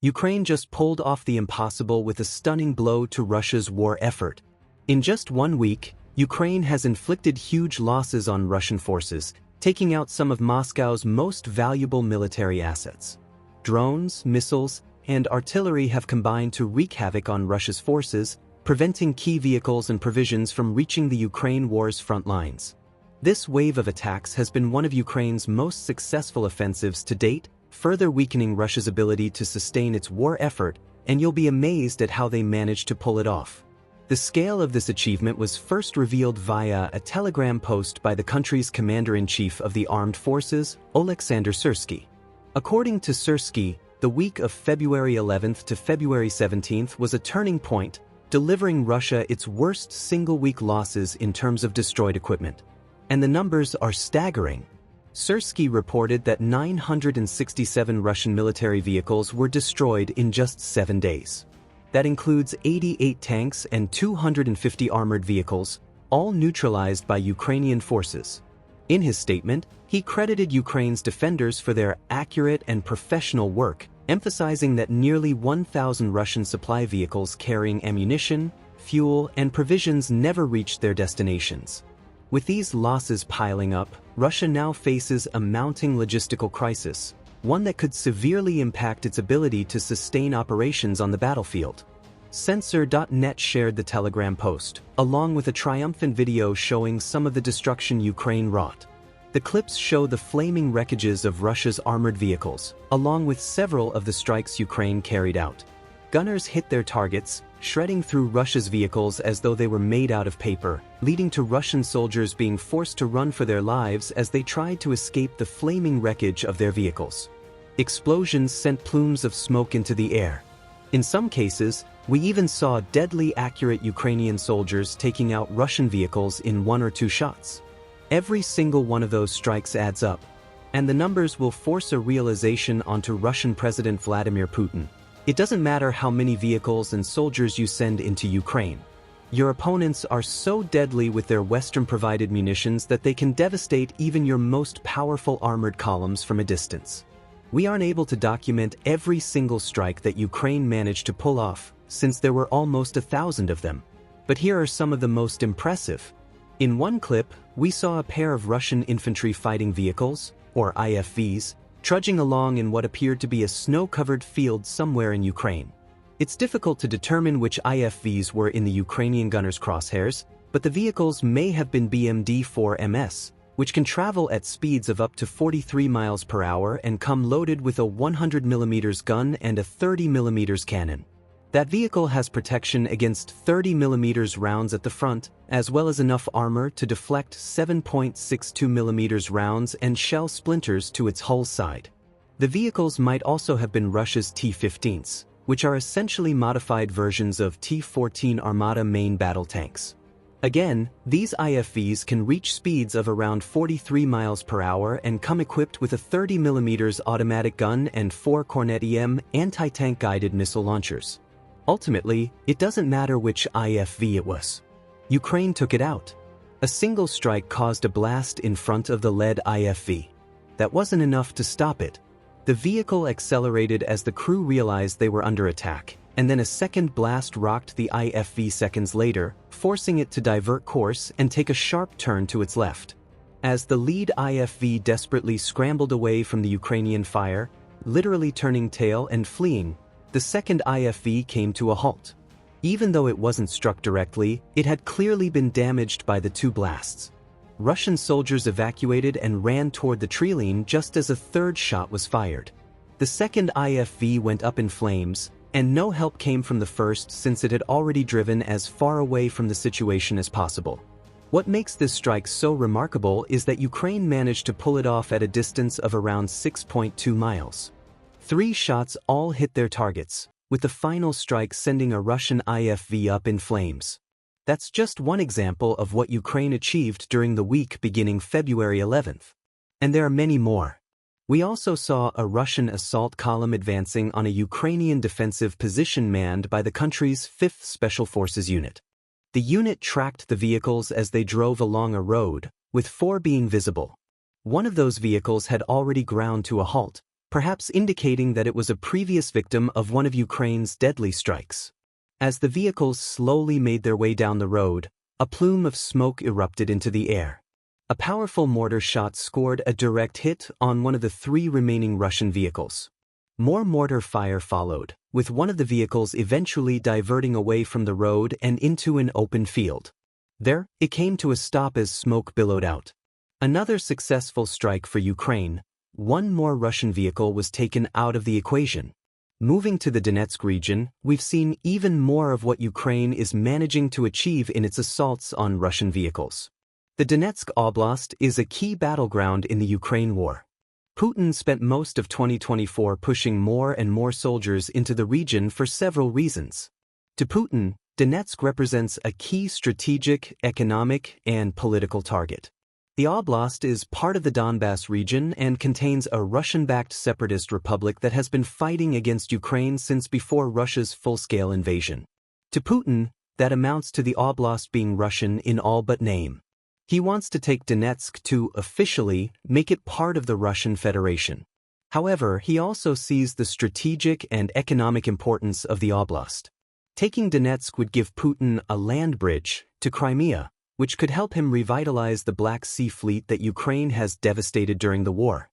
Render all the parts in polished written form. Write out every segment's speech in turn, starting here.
Ukraine just pulled off the impossible with a stunning blow to Russia's war effort. In just 1 week, Ukraine has inflicted huge losses on Russian forces, taking out some of Moscow's most valuable military assets. Drones, missiles, and artillery have combined to wreak havoc on Russia's forces, preventing key vehicles and provisions from reaching the Ukraine war's front lines. This wave of attacks has been one of Ukraine's most successful offensives to date, further weakening Russia's ability to sustain its war effort, and you'll be amazed at how they managed to pull it off. The scale of this achievement was first revealed via a telegram post by the country's commander-in-chief of the armed forces, Oleksandr Syrsky. According to Syrsky, the week of February 11th to February 17th was a turning point, delivering Russia its worst single-week losses in terms of destroyed equipment. And the numbers are staggering. Syrsky reported that 967 Russian military vehicles were destroyed in just 7 days. That includes 88 tanks and 250 armored vehicles, all neutralized by Ukrainian forces. In his statement, he credited Ukraine's defenders for their accurate and professional work, emphasizing that nearly 1,000 Russian supply vehicles carrying ammunition, fuel, and provisions never reached their destinations. With these losses piling up, Russia now faces a mounting logistical crisis, one that could severely impact its ability to sustain operations on the battlefield. Censor.net shared the telegram post, along with a triumphant video showing some of the destruction Ukraine wrought. The clips show the flaming wreckages of Russia's armored vehicles, along with several of the strikes Ukraine carried out. Gunners hit their targets, shredding through Russia's vehicles as though they were made out of paper, leading to Russian soldiers being forced to run for their lives as they tried to escape the flaming wreckage of their vehicles. Explosions sent plumes of smoke into the air. In some cases, we even saw deadly accurate Ukrainian soldiers taking out Russian vehicles in 1 or 2 shots. Every single one of those strikes adds up, and the numbers will force a realization onto Russian President Vladimir Putin. It doesn't matter how many vehicles and soldiers you send into Ukraine. Your opponents are so deadly with their Western-provided munitions that they can devastate even your most powerful armored columns from a distance. We aren't able to document every single strike that Ukraine managed to pull off, since there were almost 1,000 of them. But here are some of the most impressive. In one clip, we saw a pair of Russian infantry fighting vehicles, or IFVs, trudging along in what appeared to be a snow-covered field somewhere in Ukraine. It's difficult to determine which IFVs were in the Ukrainian gunners' crosshairs, but the vehicles may have been BMD-4 MS, which can travel at speeds of up to 43 miles per hour and come loaded with a 100mm gun and a 30mm cannon. That vehicle has protection against 30mm rounds at the front, as well as enough armor to deflect 7.62mm rounds and shell splinters to its hull side. The vehicles might also have been Russia's T-15s, which are essentially modified versions of T-14 Armata main battle tanks. Again, these IFVs can reach speeds of around 43 miles per hour and come equipped with a 30mm automatic gun and 4 Kornet EM anti-tank guided missile launchers. Ultimately, it doesn't matter which IFV it was. Ukraine took it out. A single strike caused a blast in front of the lead IFV. That wasn't enough to stop it. The vehicle accelerated as the crew realized they were under attack, and then a second blast rocked the IFV seconds later, forcing it to divert course and take a sharp turn to its left. As the lead IFV desperately scrambled away from the Ukrainian fire, literally turning tail and fleeing, the second IFV came to a halt. Even though it wasn't struck directly, it had clearly been damaged by the 2 blasts. Russian soldiers evacuated and ran toward the tree line just as a third shot was fired. The second IFV went up in flames, and no help came from the first since it had already driven as far away from the situation as possible. What makes this strike so remarkable is that Ukraine managed to pull it off at a distance of around 6.2 miles. 3 shots all hit their targets, with the final strike sending a Russian IFV up in flames. That's just one example of what Ukraine achieved during the week beginning February 11th. And there are many more. We also saw a Russian assault column advancing on a Ukrainian defensive position manned by the country's 5th Special Forces Unit. The unit tracked the vehicles as they drove along a road, with 4 being visible. One of those vehicles had already ground to a halt, perhaps indicating that it was a previous victim of one of Ukraine's deadly strikes. As the vehicles slowly made their way down the road, a plume of smoke erupted into the air. A powerful mortar shot scored a direct hit on one of the 3 remaining Russian vehicles. More mortar fire followed, with one of the vehicles eventually diverting away from the road and into an open field. There, it came to a stop as smoke billowed out. Another successful strike for Ukraine. One more Russian vehicle was taken out of the equation. Moving to the Donetsk region, we've seen even more of what Ukraine is managing to achieve in its assaults on Russian vehicles. The Donetsk Oblast is a key battleground in the Ukraine war. Putin spent most of 2024 pushing more and more soldiers into the region for several reasons. To Putin, Donetsk represents a key strategic, economic, and political target. The oblast is part of the Donbass region and contains a Russian-backed separatist republic that has been fighting against Ukraine since before Russia's full-scale invasion. To Putin, that amounts to the oblast being Russian in all but name. He wants to take Donetsk to, officially, make it part of the Russian Federation. However, he also sees the strategic and economic importance of the oblast. Taking Donetsk would give Putin a land bridge to Crimea, which could help him revitalize the Black Sea Fleet that Ukraine has devastated during the war.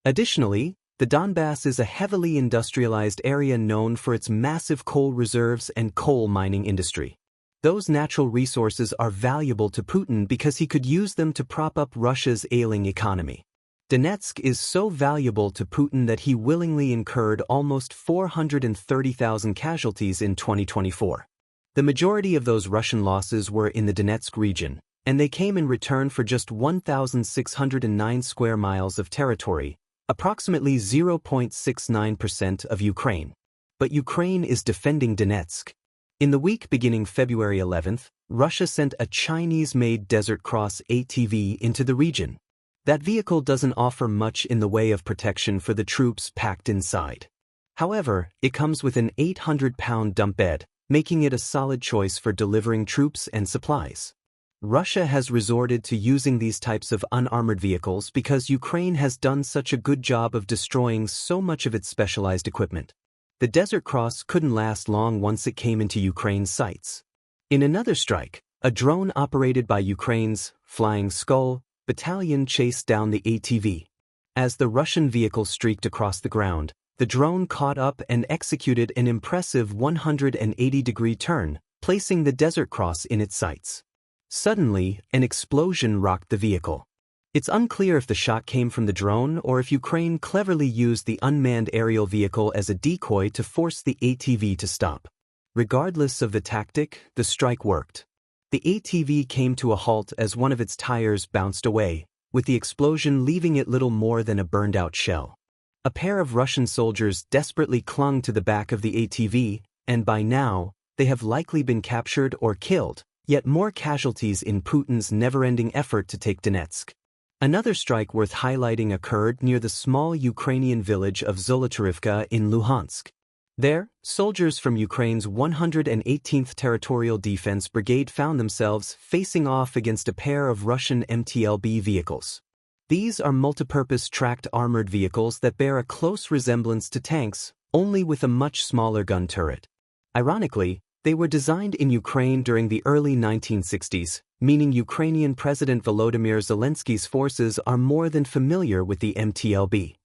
Additionally, the Donbass is a heavily industrialized area known for its massive coal reserves and coal mining industry. Those natural resources are valuable to Putin because he could use them to prop up Russia's ailing economy. Donetsk is so valuable to Putin that he willingly incurred almost 430,000 casualties in 2024. The majority of those Russian losses were in the Donetsk region, and they came in return for just 1,609 square miles of territory, approximately 0.69% of Ukraine. But Ukraine is defending Donetsk. In the week beginning February 11th, Russia sent a Chinese-made Desert Cross ATV into the region. That vehicle doesn't offer much in the way of protection for the troops packed inside. However, it comes with an 800-pound dump bed, making it a solid choice for delivering troops and supplies. Russia has resorted to using these types of unarmored vehicles because Ukraine has done such a good job of destroying so much of its specialized equipment. The Desert Cross couldn't last long once it came into Ukraine's sights. In another strike, a drone operated by Ukraine's Flying Skull battalion chased down the ATV. As the Russian vehicle streaked across the ground, the drone caught up and executed an impressive 180-degree turn, placing the Desert Cross in its sights. Suddenly, an explosion rocked the vehicle. It's unclear if the shot came from the drone or if Ukraine cleverly used the unmanned aerial vehicle as a decoy to force the ATV to stop. Regardless of the tactic, the strike worked. The ATV came to a halt as one of its tires bounced away, with the explosion leaving it little more than a burned-out shell. A pair of Russian soldiers desperately clung to the back of the ATV, and by now, they have likely been captured or killed, yet more casualties in Putin's never-ending effort to take Donetsk. Another strike worth highlighting occurred near the small Ukrainian village of Zolotarivka in Luhansk. There, soldiers from Ukraine's 118th Territorial Defense Brigade found themselves facing off against a pair of Russian MTLB vehicles. These are multipurpose tracked armored vehicles that bear a close resemblance to tanks, only with a much smaller gun turret. Ironically, they were designed in Ukraine during the early 1960s, meaning Ukrainian President Volodymyr Zelensky's forces are more than familiar with the MTLB.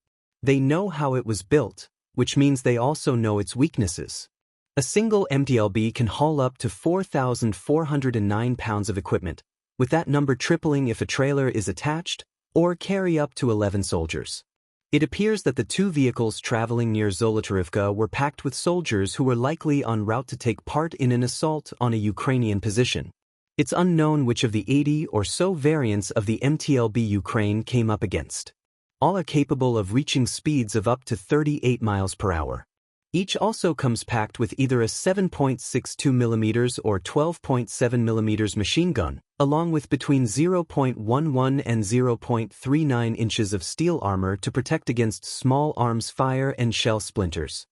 They know how it was built, which means they also know its weaknesses. A single MTLB can haul up to 4,409 pounds of equipment, with that number tripling if a trailer is attached, or carry up to 11 soldiers. It appears that the two vehicles traveling near Zolotarivka were packed with soldiers who were likely en route to take part in an assault on a Ukrainian position. It's unknown which of the 80 or so variants of the MTLB Ukraine came up against. All are capable of reaching speeds of up to 38 miles per hour. Each also comes packed with either a 7.62mm or 12.7mm machine gun, along with between 0.11 and 0.39 inches of steel armor to protect against small arms fire and shell splinters.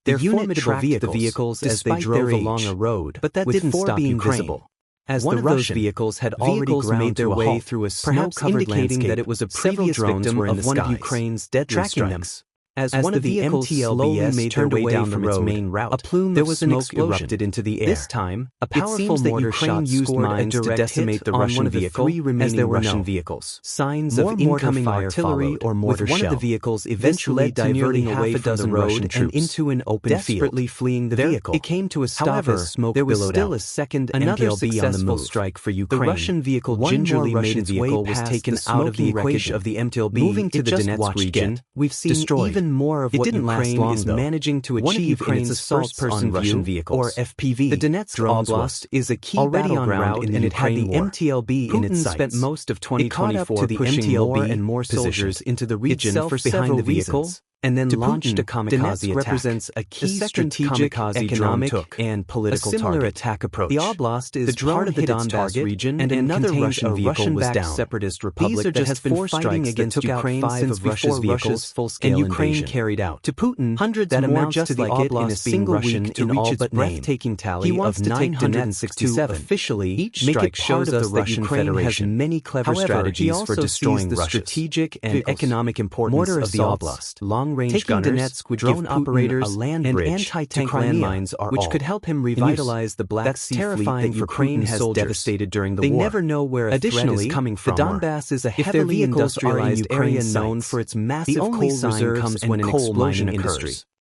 Their unit tracked the vehicles as they drove along a road, but that didn't stop Ukraine. As the Russian vehicles had already made their way through a snow-covered landscape, that it was a previous victim of one of Ukraine's deadly strikes. As one of the vehicles slowly made their way down from its main route, a plume of smoke erupted into the air. This time, a powerful mortar shot used mines to decimate the Russian vehicle as there were Russian vehicles. Signs of incoming artillery or mortar shell. One of the vehicles eventually diverting away from the road and into an open field, desperately fleeing the vehicle. It came to a stop as smoke billowed out. There was still a second MTLB on the move. Strike for Ukraine. The Russian vehicle gingerly made its way was taken out of the equation of the MTLB. Moving to the Donetsk region, we've seen even more of what Ukraine is managing to achieve in its assaults on Russian vehicles, or FPV. The Donetsk Oblast is a key battleground and it had the MTLB in its sights. Putin spent most of 2024 pushing more and more soldiers into the region for behind the vehicle, and then launched a kamikaze attack. Represents a key strategic, economic, and political similar attack approach. The Oblast is part of the Donbass region, and another Russian vehicle was down. Separatist republic that has been fighting against Ukraine since Russia's vehicles full-scale Ukraine carried out. To Putin, hundreds more just like it in a single week to reach its breathtaking tally of 967. Officially, each strike shows us that Ukraine has many clever strategies for destroying the strategic and economic importance of the Oblast. Long-range gunners, Donetsk would drone operators, and anti-tank landmines are which could help him revitalize the Black Sea fleet that Ukraine has devastated during the war. They never know where a threat is coming from. The Donbass is a heavily industrialized area known for its massive coal reserves and coal mining industry.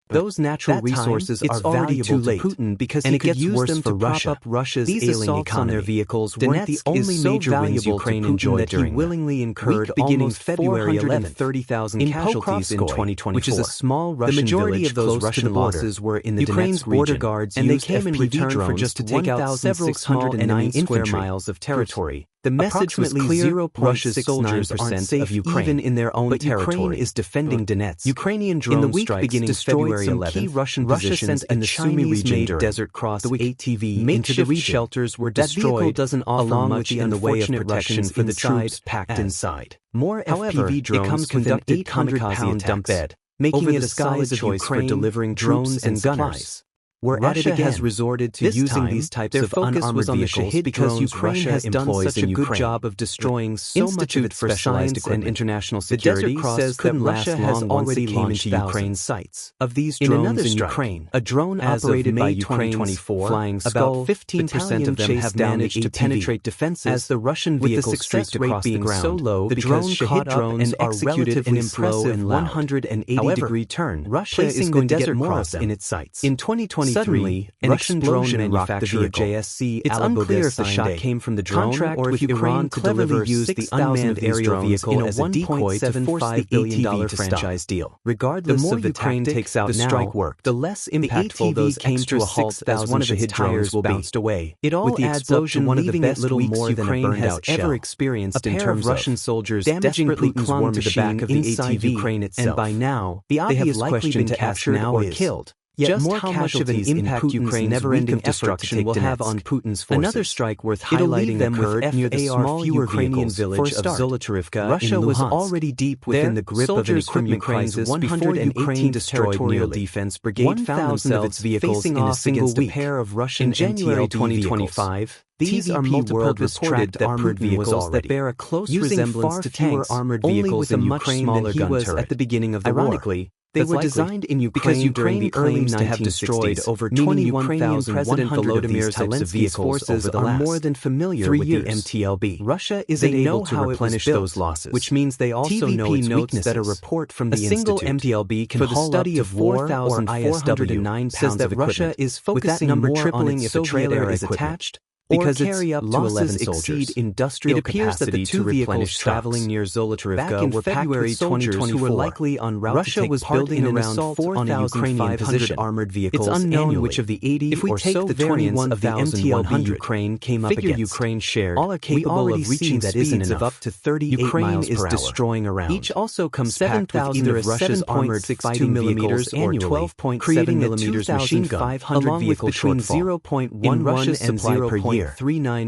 Those natural resources are valuable to Putin because he could use them to prop up Russia's ailing economy. On their vehicles weren't the only major wins Ukraine enjoyed during that he willingly incurred beginning February 11th, 30,000 casualties in 2024, which is a small Russian village close to the border. Were in the Ukraine's border guards and they came in return for just to take out several small enemy square miles of territory. The message was clear: Russia's soldiers aren't safe even in their own territory. Ukraine is defending Donetsk. Ukrainian drone strikes destroyed some key Russian positions in the Chinese-made Desert Cross ATV into the region. Shelters were destroyed. That doesn't offer much in the way of protection for the troops packed inside. More FPV drones with an 800-pound dump bed, making it a solid choice for delivering drones and gunners. Where Russia has resorted to using these types of unarmored vehicles because Ukraine has done such a good job of destroying so much of its specialized and international security. The Desert Cross says that Russia has already came into Ukraine's sights. Of these drones in Ukraine, a drone operated by Ukraine flying about 15% of them have managed to penetrate defenses as the Russian vehicle streaked across the ground. So low, the drone Shahid drones are relatively slow and 180-degree turn. Russia is going to get more of them in its sights. In 2023, suddenly, Russian drone manufacturer JSC. It's unclear if the shot came from the drone or if Iran cleverly used the unmanned aerial vehicle as a decoy to force the $80 billion franchise deal. Regardless of the Ukraine takes out the strike worked, the less impactful those came to a halt as one of its tires bounced away. It all adds up to one of the best little more than Ukraine has ever experienced in terms of Russian soldiers desperately clung to the back of the ATV Ukraine itself. And by now, the obvious question to ask now is killed. Yet just more how much of an impact Ukraine's never-ending destruction will have on Putin's forces. Another strike worth highlighting occurred near the small Ukrainian village of Zolotarivka. Russia was already deep within the grip of an equipment crisis before Ukraine's territorial defense brigade found themselves facing off against a pair of Russian January 2025. These are multiple reported armored vehicles that bear a close resemblance to tanks, armored vehicles in Ukraine than he was at the beginning of the war. Ironically, they were designed in Ukraine because Ukraine claims to have destroyed over 21,000 President Volodymyr Zelensky's forces are more than familiar with the MTLB. Russia isn't able to replenish those losses, which means they also know its weaknesses. That a report from the Institute single MTLB can for the study of 4,409 says that Russia is focusing more on its trailer is attached. Because carry up to 11 soldiers. Industrial it appears that the two vehicles traveling near Zolotarivka were February 2024 who were likely en route Russia to take was building around 4,500 armored vehicles. It's unknown annually. Which of the 80 if we or take so the variants of the MTLB Ukraine came up against. Ukraine shared. All are capable of reaching that isn't enough. Of up to 38 Ukraine miles is per destroying around. Each also comes packed with either Russia's armored 6.2 millimeters or 12.7 millimeters machine gun, along with between 0.11 and 0.39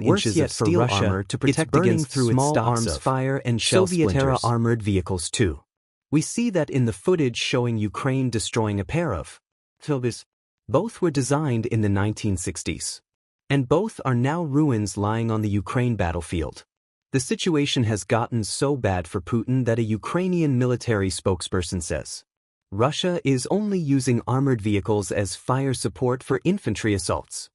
inches of steel armor to protect against small arms fire and shell Soviet-era armored vehicles too. We see that in the footage showing Ukraine destroying a pair of Philbis. Both were designed in the 1960s. And both are now ruins lying on the Ukraine battlefield. The situation has gotten so bad for Putin that a Ukrainian military spokesperson says, Russia is only using armored vehicles as fire support for infantry assaults.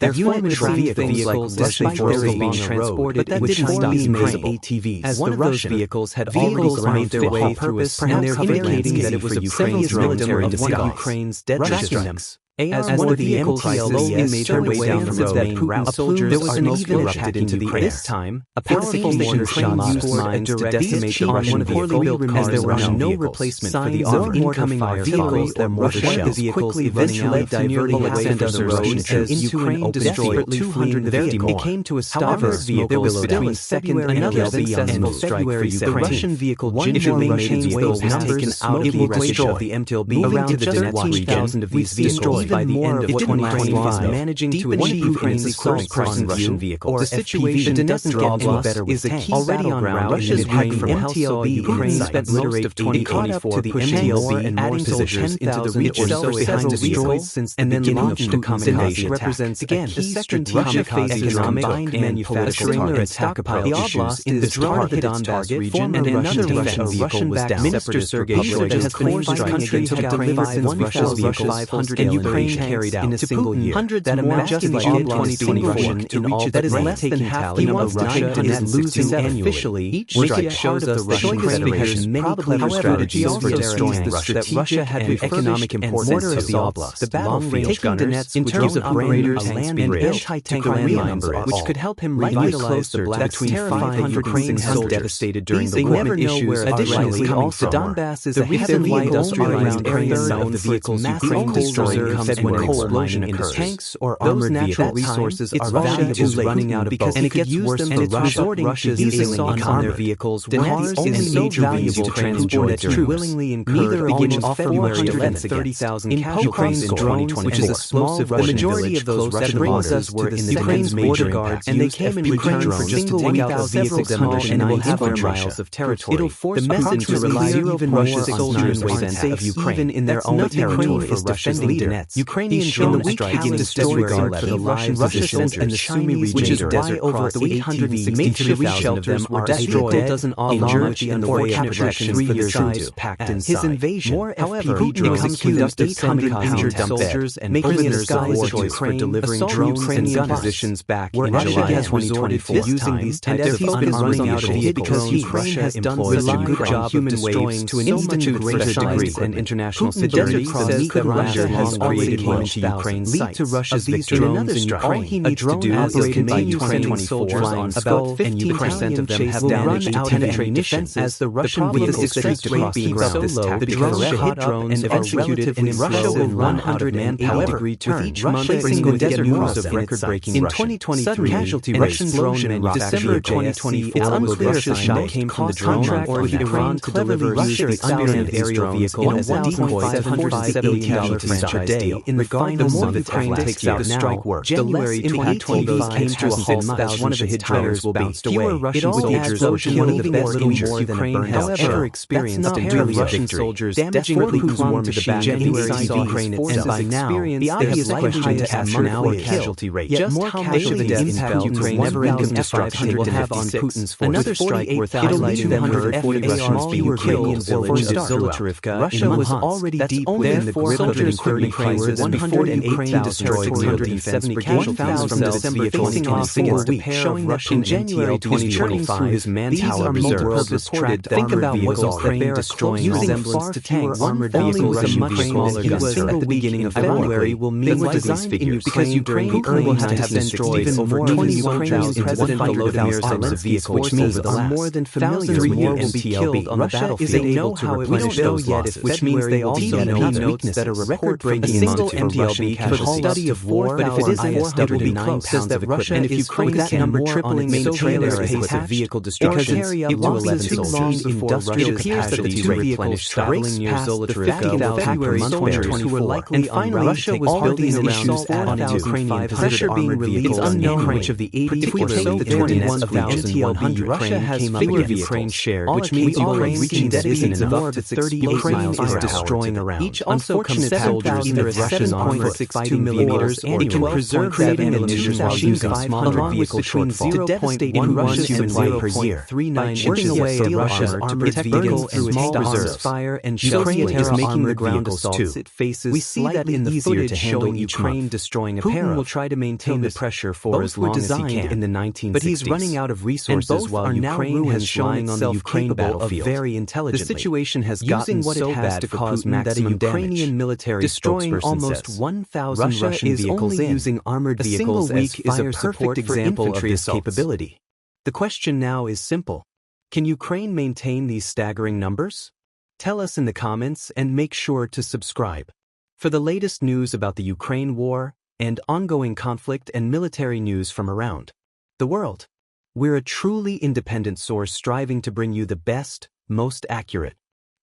Their formidable vehicles despite forces being transported with Chinese ATVs. As one of those vehicles had already made their way through a perhaps indicating that it was a several military of one of Ukraine's deadly strikes. As one of the vehicles slowly made their way down the main route, there was an even erupted into the air. This time, a powerful mortar shot used mines to decimate the Russian vehicle, as there was no replacement for the incoming vehicles or mortar shells quickly running out, diverting Alexander's road as Ukraine destroyed 250 more. It came to a stop as there was still a second and another successful strike for Ukraine. The Russian vehicle Jinju made its way was taken out of the equation of the MTLB around the Donetsk 1,000 of these vehicles by the end of 2025, managing to achieve Ukraine's assault on Russian vehicles. The situation doesn't get any better with tanks. Already on route, Russia's head from MTLB Ukraine spent most of 2024 pushing more and more soldiers into the reach or so behind the vehicles since the beginning of the invasion represents again the second Russia faces combined manufacturing attack approach. The Oblast is the part of the Donbass region and another Russian vehicle was down. Minister Sergei Shoigu has claimed the country had delivered since Russia's vehicle and Ukraine carried out in a single year. Hundreds that amount just like in 2024 to reach that is less than half the number Russia is losing annually. Each strike shows us the Russian Federation many clever strategies for destroying Russia that Russia had with economic importance of the Oblast. The long-range gunners, in terms of operators, land and anti-tank landmines, which could help him revitalize the black terrifying Ukraine has devastated during the war. They never know where additionally also Donbass is a heavily industrialized area of the vehicles Ukraine destroying comes when an explosion occurs. Tanks or those natural resources are valuable running out of both, and it gets worse and it's resorting to using on their vehicles. Donetsk is so valuable to transport its troops willingly incurred beginning February 11th 30,000 casualties in drones, which is explosive. The majority of those Russian borders were in the Ukraine's border guards, and they came in return for just to take out the vehicles and will have their miles of territory. It'll force the messenger to rely even Russia's soldiers of Ukraine, even in their own territory for Russia's leader. Ukrainian drone strikes begin to disregard for the Russian soldiers and the Sumy region, which is why over 862,000 of them are destroyed. Doesn't injured and the way of protection 3 years into packed inside. His invasion, however, becomes conducted injured soldiers and prisoners of war to Ukraine, delivering drones and gun positions back in July 2024, using these types of running out of vehicles. Ukraine has done such a good job of destroying to an even greater degree and international security says that Russia has already came into Ukraine's sights. To Russia's victory, another strike. All he needs to do is by Ukrainian soldiers. About 15% of them have damaged to penetrate defenses. As the Russian vehicles streaked across being so low, the drones hit drones are relatively Russia will run out of manpower. With each month bringing desert news of record-breaking in 2023 casualty Russian drone manufacturer December 2024. It's unclear if the shot came from the drone or with Iran to deliver the unmanned aerial vehicle in a $1.7 billion franchise deal. In the finals of Ukraine takes out the strike work. January 2025 came to a halt as one of its tires bounced away. Russian soldiers were one of the best more than Ukraine has ever experienced in terms of Russian soldiers damaging Putin's war machine. January saw Ukraine and by now the obvious question to ask now a casualty rate. Just how much of the impact Ukraine never ending destruction will have on Putin's force. Another strike worth highlighting that heard 40 Russians being killed in the village of Zolotarivka. Russia was already deep within the grip of an incredibly crisis before Ukraine destroyed 270 casualties from December facing off against a pair of Russian January 2025 his manpower reserves reported think about what Ukraine destroying resemblance to tanks armored vehicles and much smaller guns at the beginning of February will mean what these figures because Ukraine will have destroyed over 21,000 President Volodymyr Zelensky's which means are more than familiar more will be killed on the battlefield. They know how it will know yet if which means they also know notes that are record-breaking single MTLB for the study of war, but if it isn't, it will be close. Says that Russia and if Ukraine that number tripling main trailers pace of vehicle destruction, it will be too long before Russia appears that the two vehicles traveling near Zolotarivka February 2024, and finally Russia was building around on its Ukrainian pressure being released. It's unknown which of the 80 if we take the 21,100 Russia has figured Ukraine shared, which means Ukraine reaching distance of up to 38 miles is destroying around. Each unfortunate soldiers either Russia's armed for 7.62 millimeters annually. It can preserve that ammunition while using along with between 0.1 Russia's human life per year, by chipping away at Russia's armored vehicles through its reserves. Fire and Ukraine is making the ground assaults it faces. We see that in the footage showing Ukraine destroying a pair. Putin will try to maintain the pressure for as long as he can in the 1960s. But he's running out of resources while Ukraine has shown itself capable of very intelligently. The situation has gotten so bad to cause maximum damage. Ukrainian military destroying almost 1,000 Russian vehicles using armored vehicles as fire support for infantry of this capability. The question now is simple. Can Ukraine maintain these staggering numbers? Tell us in the comments and make sure to subscribe. For the latest news about the Ukraine war and ongoing conflict and military news from around the world, we're a truly independent source striving to bring you the best, most accurate,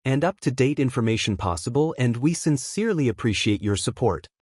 and up-to-date information possible, and we sincerely appreciate your support.